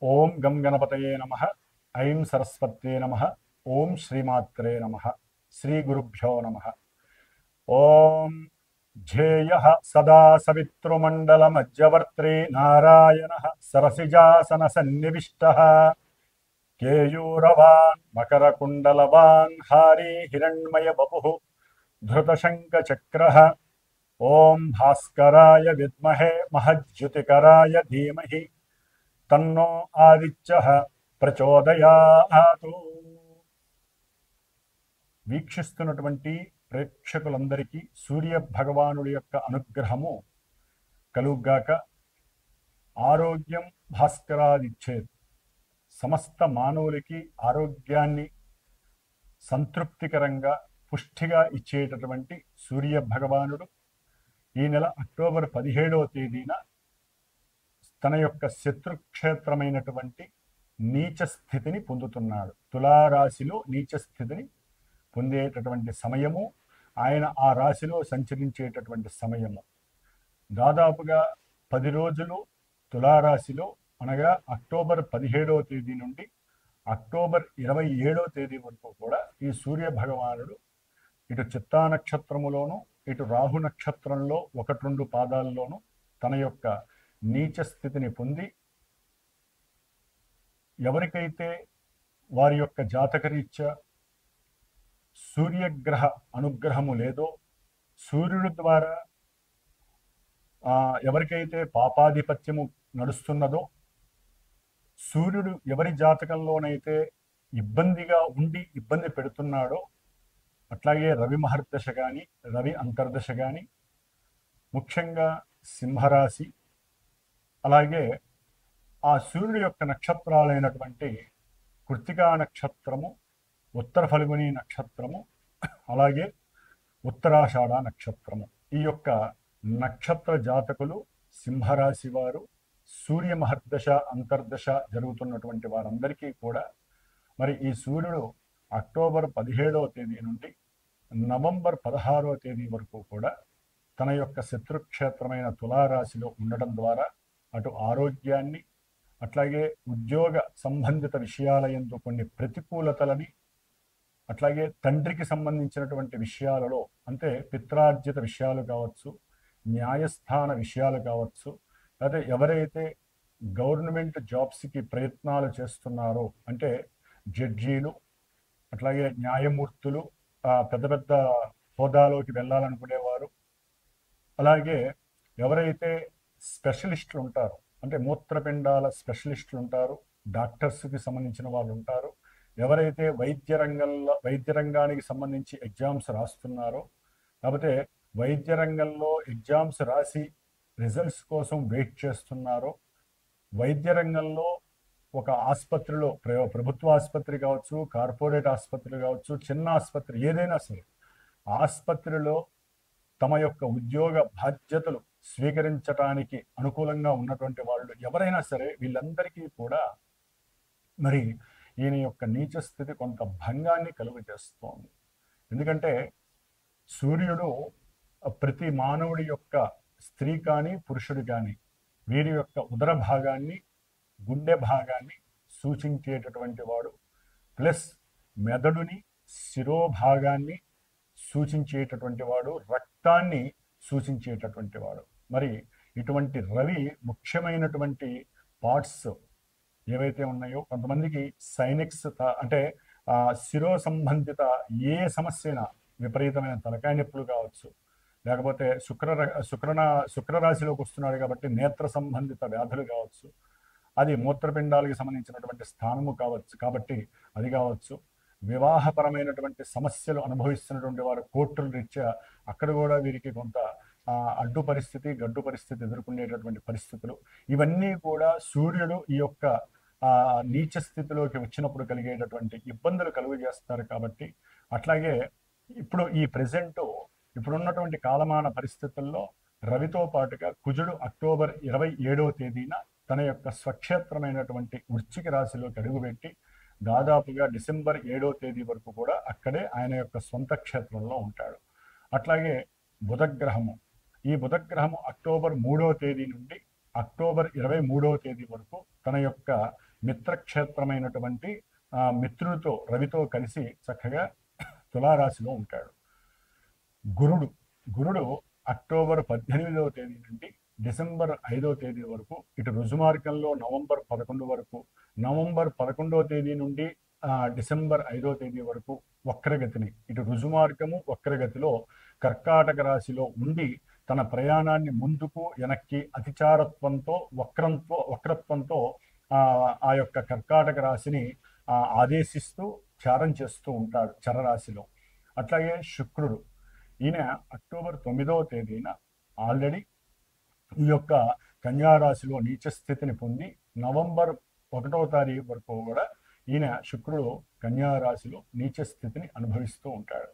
ఓం గం గణపతయే నమః. ఐం సరస్వత్యే నమః. ఓం శ్రీమాత్రే నమః. శ్రీ గురుభ్యో నమః. ఓం ధ్యేయః సదా సవితృమండలమధ్యవర్త్రీ నారాయణః సరసిజాసన సన్నివిష్టః కేయూరవాన్ మకరకుండలవాన్ హారీ హిరణ్మయ వపుః ధృతశంఖచక్రః. ఓం భాస్కరాయ విద్మహే మహద్యుతికరాయ ధీమహి తన్నో ఆదిత్యః ప్రచోదయాతు. వీక్షిస్తున్నటువంటి ప్రేక్షకులందరికీ సూర్య భగవానుడి యొక్క అనుగ్రహము కలుగ్గాక. ఆరోగ్యం భాస్కరాదిచ్చేత్. సమస్త మానవులకి ఆరోగ్యాన్ని సంతృప్తికరంగా పుష్టిగా ఇచ్చేటటువంటి సూర్య భగవానుడు ఈ నెల అక్టోబర్ 17వ తేదీన తన యొక్క శత్రుక్షేత్రమైనటువంటి నీచ స్థితిని పొందుతున్నాడు. తులారాశిలో నీచ స్థితిని పొందేటటువంటి సమయము, ఆయన ఆ రాశిలో సంచరించేటటువంటి సమయము. దాదాపుగా 10 రోజులు తులారాశిలో, అనగా అక్టోబర్ 17వ తేదీ నుండి అక్టోబర్ 27వ తేదీ వరకు కూడా ఈ సూర్య భగవానుడు ఇటు చిత్తా నక్షత్రములోను, ఇటు రాహు నక్షత్రంలో 1-2 పాదాల్లోనూ తన యొక్క నీచ స్థితిని పొంది, ఎవరికైతే వారి యొక్క జాతకరీత్యా సూర్యగ్రహ అనుగ్రహము లేదో, సూర్యుడి ద్వారా ఎవరికైతే పాపాధిపత్యము నడుస్తున్నదో, సూర్యుడు ఎవరి జాతకంలోనైతే ఇబ్బందిగా ఉండి ఇబ్బంది పెడుతున్నాడో, అట్లాగే రవి మహర్దశ కానీ, రవి అంతర్దశ కానీ, ముఖ్యంగా సింహరాశి, అలాగే ఆ సూర్యుడి యొక్క నక్షత్రాలైనటువంటి కృత్తికా నక్షత్రము, ఉత్తర ఫల్గుని నక్షత్రము, అలాగే ఉత్తరాషాఢ నక్షత్రము, ఈ యొక్క నక్షత్ర జాతకులు సింహరాశి వారు సూర్య మహర్దశ అంతర్దశ జరుగుతున్నటువంటి వారందరికీ కూడా మరి ఈ సూర్యుడు అక్టోబర్ 17వ తేదీ నుండి నవంబర్ 16వ తేదీ వరకు కూడా తన యొక్క శత్రుక్షేత్రమైన తులారాశిలో ఉండడం ద్వారా అటు ఆరోగ్యాన్ని, అట్లాగే ఉద్యోగ సంబంధిత విషయాల యందు కొన్ని ప్రతికూలతలని, అట్లాగే తండ్రికి సంబంధించినటువంటి విషయాలలో, అంటే పిత్రార్జిత విషయాలు కావచ్చు, న్యాయస్థాన విషయాలు కావచ్చు, లేదా ఎవరైతే గవర్నమెంట్ జాబ్స్కి ప్రయత్నాలు చేస్తున్నారో, అంటే జడ్జీలు, అట్లాగే న్యాయమూర్తులు, పెద్ద పెద్ద హోదాలోకి వెళ్ళాలనుకునేవారు, అలాగే ఎవరైతే స్పెషలిస్టులు ఉంటారో, అంటే మూత్రపిండాల స్పెషలిస్టులు ఉంటారు, డాక్టర్స్కి సంబంధించిన వాళ్ళు ఉంటారు, ఎవరైతే వైద్య రంగానికి సంబంధించి ఎగ్జామ్స్ రాస్తున్నారో, లేకపోతే వైద్య రంగంలో ఎగ్జామ్స్ రాసి రిజల్ట్స్ కోసం వెయిట్ చేస్తున్నారో, వైద్య రంగంలో ఒక ఆసుపత్రిలో, ప్రభుత్వ ఆసుపత్రి కావచ్చు, కార్పొరేట్ ఆసుపత్రి కావచ్చు, చిన్న ఆసుపత్రి ఏదైనా సరే, ఆసుపత్రిలో తమ యొక్క ఉద్యోగ బాధ్యతలు స్వీకరించడానికి అనుకూలంగా ఉన్నటువంటి వాళ్ళు ఎవరైనా సరే, వీళ్ళందరికీ కూడా మరి ఈయన యొక్క నీచ స్థితి కొంత భంగాన్ని కలుగజేస్తోంది. ఎందుకంటే సూర్యుడు ప్రతి మానవుడి యొక్క, స్త్రీ కానీ పురుషుడు కానీ, వీరి యొక్క ఉదర భాగాన్ని, గుండె భాగాన్ని సూచించేటటువంటి వాడు, ప్లస్ మెదడుని, శిరోభాగాన్ని సూచించేటటువంటి వాడు, రక్తాన్ని సూచించేటటువంటి వాడు. మరి ఇటువంటి రవి ముఖ్యమైనటువంటి పార్ట్స్ ఏవైతే ఉన్నాయో, కొంతమందికి సైనిక్స్, అంటే శిరో సంబంధిత ఏ సమస్య అయినా, విపరీతమైన తలకాయ నొప్పులు కావచ్చు, లేకపోతే శుక్రరాశిలోకి వస్తున్నాడు కాబట్టి నేత్ర సంబంధిత వ్యాధులు కావచ్చు, అది మూత్రపిండాలకు సంబంధించినటువంటి స్థానము కావచ్చు కాబట్టి అది కావచ్చు, వివాహపరమైనటువంటి సమస్యలు అనుభవిస్తున్నటువంటి వారు కోర్టుల రీత్యా అక్కడ కూడా వీరికి కొంత అడ్డు పరిస్థితి, గడ్డు పరిస్థితి ఎదుర్కొనేటటువంటి పరిస్థితులు, ఇవన్నీ కూడా సూర్యుడు ఈ యొక్క నీచ స్థితిలోకి వచ్చినప్పుడు కలిగేటటువంటి ఇబ్బందులు కలుగజేస్తారు. కాబట్టి అట్లాగే ఇప్పుడు ఈ ప్రెజెంట్ ఇప్పుడున్నటువంటి కాలమాన పరిస్థితుల్లో రవితో పాటుగా కుజుడు అక్టోబర్ 27వ తేదీన తన యొక్క స్వక్షేత్రమైనటువంటి వృశ్చిక రాశిలోకి అడుగుపెట్టి దాదాపుగా డిసెంబర్ 7వ తేదీ వరకు కూడా అక్కడే ఆయన యొక్క సొంత క్షేత్రంలో ఉంటాడు. అట్లాగే బుధగ్రహము, ఈ బుధగ్రహము అక్టోబర్ 3వ తేదీ నుండి అక్టోబర్ 23వ తేదీ వరకు తన యొక్క మిత్రక్షేత్రమైనటువంటి మిత్రుడితో రవితో కలిసి చక్కగా తులారాశిలో ఉంటాడు. గురుడు అక్టోబర్ 18వ తేదీ నుండి డిసెంబర్ 5వ తేదీ వరకు ఇటు రుజుమార్గంలో నవంబర్ 11 వరకు, నవంబర్ 11వ తేదీ నుండి డిసెంబర్ 5వ తేదీ వరకు వక్రగతిని, ఇటు రుజుమార్గము వక్రగతిలో కర్కాటక రాశిలో ఉండి తన ప్రయాణాన్ని ముందుకు వెనక్కి అతిచారత్వంతో వక్రత్వంతో ఆ యొక్క కర్కాటక రాశిని ఆదేశిస్తూ చారం చేస్తూ ఉంటాడు చరరాశిలో. అట్లాగే శుక్రుడు, ఈయన అక్టోబర్ 9వ తేదీన ఆల్రెడీ ఈ యొక్క కన్యారాశిలో నీచ స్థితిని పొంది నవంబర్ 1వ తారీఖు వరకు కూడా ఈయన శుక్రుడు కన్యారాశిలో నీచ స్థితిని అనుభవిస్తూ ఉంటాడు.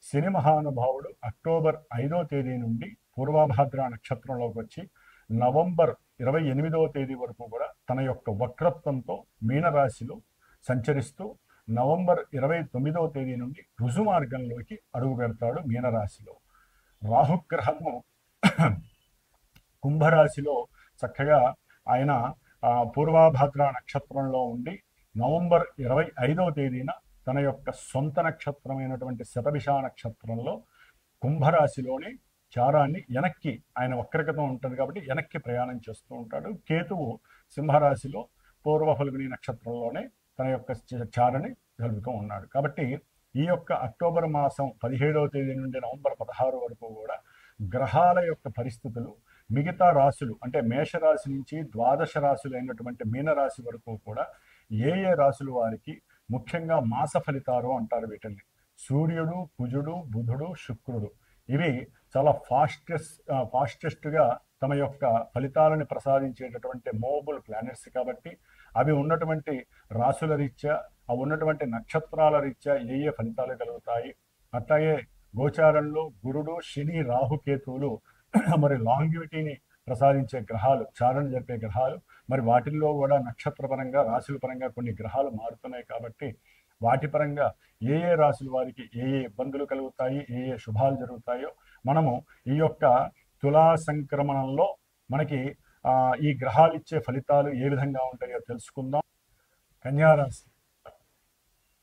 శని మహానుభావుడు అక్టోబర్ 5వ తేదీ నుండి పూర్వభాద్ర నక్షత్రంలోకి వచ్చి నవంబర్ 28వ తేదీ వరకు కూడా తన యొక్క వక్రత్వంతో మీనరాశిలో సంచరిస్తూ నవంబర్ 29వ తేదీ నుండి రుజుమార్గంలోకి అడుగు పెడతాడు మీనరాశిలో. రాహుగ్రహము కుంభరాశిలో చక్కగా ఆయన పూర్వభాద్ర నక్షత్రంలో ఉండి నవంబర్ 25వ తేదీన తన యొక్క సొంత నక్షత్రమైనటువంటి శతభిష నక్షత్రంలో కుంభరాశిలోని చారాన్ని వెనక్కి, ఆయన వక్రగతం ఉంటుంది కాబట్టి వెనక్కి ప్రయాణం చేస్తూ ఉంటాడు. కేతువు సింహరాశిలో పూర్వ ఫల్గుని నక్షత్రంలోనే తన యొక్క చారని జరుపుతూ ఉన్నాడు. కాబట్టి ఈ యొక్క అక్టోబర్ మాసం 17వ తేదీ నుండి నవంబర్ 16 వరకు కూడా గ్రహాల యొక్క పరిస్థితులు మిగతా రాశులు అంటే మేషరాశి నుంచి ద్వాదశ రాశులు అయినటువంటి మీనరాశి వరకు కూడా ఏ రాశులు వారికి ముఖ్యంగా మాస ఫలితాలు అంటారు వీటిని. సూర్యుడు, కుజుడు, బుధుడు, శుక్రుడు ఇవి చాలా ఫాస్టెస్ట్గా తమ యొక్క ఫలితాలను ప్రసాదించేటటువంటి మూవబుల్ ప్లానెట్స్ కాబట్టి అవి ఉన్నటువంటి రాశుల రీత్యా, అవి ఉన్నటువంటి నక్షత్రాల రీత్యా ఏ ఫలితాలు కలుగుతాయి. అట్లాగే గోచారంలో గురుడు, శని, రాహుకేతువులు మరి లాంగివిటీని ప్రసాదించే గ్రహాలు, చారణ జరిపే గ్రహాలు, మరి వాటిల్లో కూడా నక్షత్రపరంగా రాశుల పరంగా కొన్ని గ్రహాలు మారుతున్నాయి కాబట్టి వాటి పరంగా ఏ రాశుల వారికి ఏ ఇబ్బందులు కలుగుతాయి, ఏ శుభాలు జరుగుతాయో మనము ఈ యొక్క తులా సంక్రమణంలో మనకి ఈ గ్రహాలు ఇచ్చే ఫలితాలు ఏ విధంగా ఉంటాయో తెలుసుకుందాం.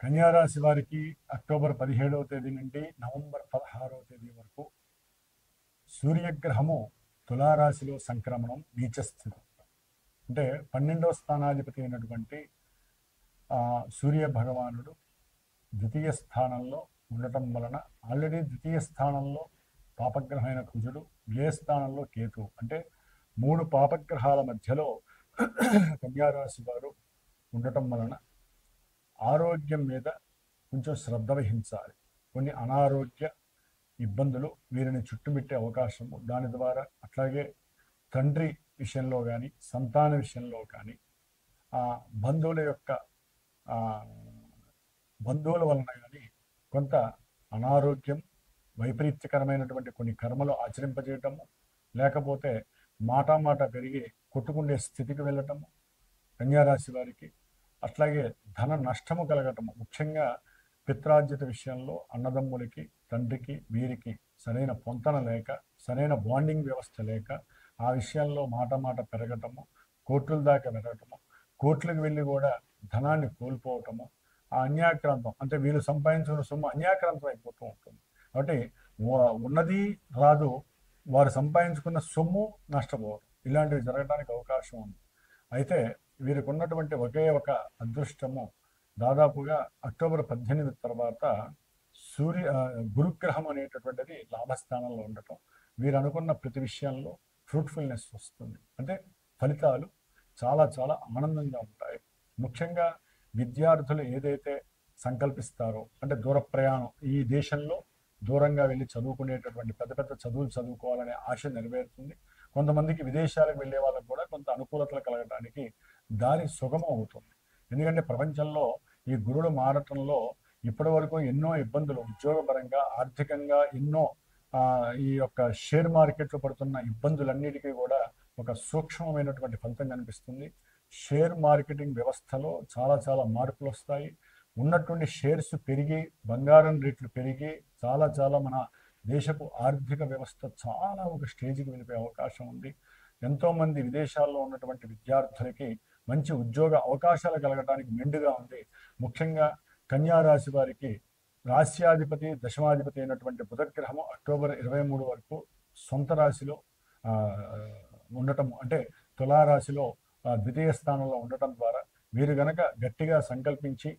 కన్యారాశి వారికి అక్టోబర్ 17వ తేదీ నుండి నవంబర్ 16వ తేదీ వరకు సూర్యగ్రహము తులారాశిలో సంక్రమణం నీచస్థితి. అంటే 12వ స్థానాధిపతి అయినటువంటి సూర్య భగవానుడు ద్వితీయ స్థానంలో ఉండటం వలన ఆల్రెడీ ద్వితీయ స్థానంలో పాపగ్రహమైన కుజుడు, వ్యయ స్థానంలో కేతువు, అంటే 3 పాపగ్రహాల మధ్యలో కన్యారాశి వారు ఉండటం వలన ఆరోగ్యం మీద కొంచెం శ్రద్ధ వహించాలి. కొన్ని అనారోగ్య ఇబ్బందులు వీరిని చుట్టుముట్టే అవకాశము, దాని ద్వారా అట్లాగే తండ్రి విషయంలో కానీ సంతాన విషయంలో కానీ బంధువుల వలన కానీ కొంత అనారోగ్యం, వైపరీత్యకరమైనటువంటి కొన్ని కర్మలు ఆచరింపజేయటము, లేకపోతే మాట పెరిగి కొట్టుకునే స్థితికి వెళ్ళటము కన్యారాశి వారికి. అట్లాగే ధన నష్టము కలగటము, ముఖ్యంగా పిత్రార్జిత విషయంలో అన్నదమ్ములకి, తండ్రికి, వీరికి సరైన పొంతన లేక, సరైన బాండింగ్ వ్యవస్థ లేక ఆ విషయంలో మాట పెరగటము, కోర్టుల దాకా వెళ్ళటము, కోర్టులకు వెళ్ళి కూడా ధనాన్ని కోల్పోవటము, ఆ అన్యాక్రాంతం అంటే వీళ్ళు సంపాదించుకున్న సొమ్ము అన్యాక్రాంతం అయిపోతూ ఉంటుంది. కాబట్టి ఉన్నది రాదు, వారు సంపాదించుకున్న సొమ్ము నష్టపోవడం, ఇలాంటివి జరగడానికి అవకాశం ఉంది. అయితే వీరికి ఉన్నటువంటి ఒకే ఒక అదృష్టము, దాదాపుగా అక్టోబర్ 18 తర్వాత గురుగ్రహం అనేటటువంటిది లాభస్థానంలో ఉండటం, వీరు అనుకున్న ప్రతి విషయంలో ఫ్రూట్ఫుల్నెస్ వస్తుంది. అంటే ఫలితాలు చాలా ఆనందంగా ఉంటాయి. ముఖ్యంగా విద్యార్థులు ఏదైతే సంకల్పిస్తారో, అంటే దూర ప్రయాణం, ఈ దేశంలో దూరంగా వెళ్ళి చదువుకునేటటువంటి పెద్ద చదువులు చదువుకోవాలనే ఆశ నెరవేరుతుంది. కొంతమందికి విదేశాలకు వెళ్ళే వాళ్ళకు కూడా కొంత అనుకూలతలు కలగడానికి దారి సుగమం అవుతుంది. ఎందుకంటే ప్రపంచంలో ఈ గురుడు మారటంలో ఇప్పటి వరకు ఎన్నో ఇబ్బందులు, ఉద్యోగపరంగా, ఆర్థికంగా ఎన్నో ఈ యొక్క షేర్ మార్కెట్లో పడుతున్న ఇబ్బందులన్నిటికీ కూడా ఒక సూక్ష్మమైనటువంటి ఫలితం కనిపిస్తుంది. షేర్ మార్కెటింగ్ వ్యవస్థలో చాలా మార్పులు వస్తాయి. ఉన్నటువంటి షేర్స్ పెరిగి, బంగారం రేట్లు పెరిగి చాలా మన దేశపు ఆర్థిక వ్యవస్థ చాలా ఒక స్టేజ్కి వెళ్ళిపోయే అవకాశం ఉంది. ఎంతోమంది విదేశాల్లో ఉన్నటువంటి విద్యార్థులకి మంచి ఉద్యోగ అవకాశాలు కలగడానికి మెండుగా ఉంది. ముఖ్యంగా కన్యా రాశి వారికి రాశ్యాధిపతి దశమాధిపతి అయినటువంటి బుధగ్రహము అక్టోబర్ 23 వరకు సొంత రాశిలో ఉండటం, అంటే తులారాశిలో ద్వితీయ స్థానంలో ఉండటం ద్వారా వీరు గనక గట్టిగా సంకల్పించి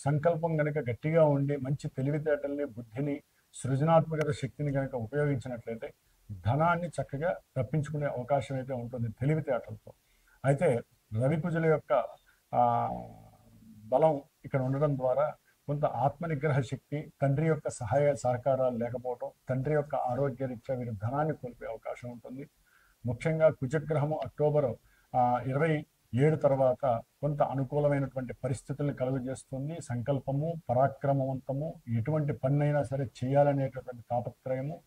సంకల్పం గనక గట్టిగా ఉండి మంచి తెలివితేటల్ని, బుద్ధిని, సృజనాత్మకత శక్తిని కనుక ఉపయోగించినట్లయితే ధనాన్ని చక్కగా రప్పించుకునే అవకాశం అయితే ఉంటుంది తెలివితేటలతో. అయితే రవికుజుల యొక్క బలం ఇక్కడ ఉండడం ద్వారా కొంత ఆత్మనిగ్రహ శక్తి, తండ్రి యొక్క సహాయ సహకారాలు లేకపోవడం, తండ్రి యొక్క ఆరోగ్యరీత్యా వీరు ధనాన్ని కోల్పోయే అవకాశం ఉంటుంది. ముఖ్యంగా కుజగ్రహము అక్టోబర్ 27 తర్వాత కొంత అనుకూలమైనటువంటి పరిస్థితులను కలుగజేస్తుంది. సంకల్పము, పరాక్రమవంతము, ఎటువంటి పన్నైనా సరే చేయాలనేటటువంటి తాపత్రయము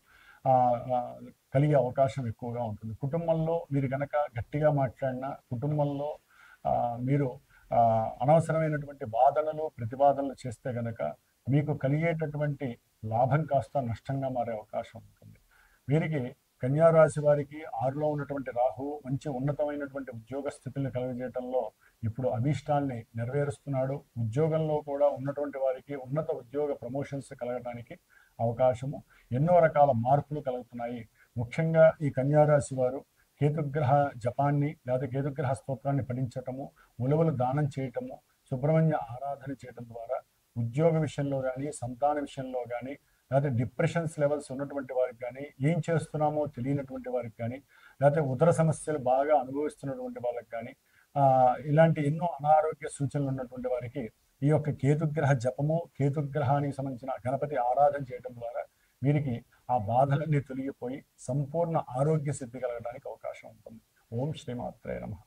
కలిగే అవకాశం ఎక్కువగా ఉంటుంది. కుటుంబంలో మీరు గనక గట్టిగా మాట్లాడినా, కుటుంబంలో మీరు అనవసరమైనటువంటి వాదనలు, ప్రతివాదనలు చేస్తే గనక మీకు కలిగేటటువంటి లాభం కాస్త నష్టంగా మారే అవకాశం ఉంటుంది. వీరికి కన్యా రాశి వారికి 6లో ఉన్నటువంటి రాహువు మంచి ఉన్నతమైనటువంటి ఉద్యోగ స్థితిని కలుగజేయడంలో ఇప్పుడు అభీష్టాన్ని నెరవేరుస్తున్నాడు. ఉద్యోగంలో కూడా ఉన్నటువంటి వారికి ఉన్నత ఉద్యోగ ప్రమోషన్స్ కలగడానికి అవకాశము, ఎన్నో రకాల మార్పులు కలుగుతున్నాయి. ముఖ్యంగా ఈ కన్యా రాశి వారు కేతుగ్రహ జపాన్ని లేదా కేతుగ్రహ స్తోత్రాన్ని పఠించటము, ఉలవలు దానం చేయటము, సుబ్రహ్మణ్య ఆరాధన చేయటం ద్వారా ఉద్యోగ విషయంలో కానీ, సంతాన విషయంలో కానీ, లేకపోతే డిప్రెషన్స్ లెవెల్స్ ఉన్నటువంటి వారికి కానీ, ఏం చేస్తున్నామో తెలియనటువంటి వారికి కానీ, లేకపోతే ఉదర సమస్యలు బాగా అనుభవిస్తున్నటువంటి వాళ్ళకి కానీ, ఇలాంటి ఎన్నో అనారోగ్య సూచనలు ఉన్నటువంటి వారికి ఈ యొక్క కేతుగ్రహ జపము, కేతుగ్రహానికి సంబంధించిన గణపతి ఆరాధన చేయడం ద్వారా వీరికి ఆ బాధలన్నీ తొలగిపోయి సంపూర్ణ ఆరోగ్య సిద్ధి కలగడానికి అవకాశం ఉంటుంది. ఓం శ్రీమాత్రే నమః.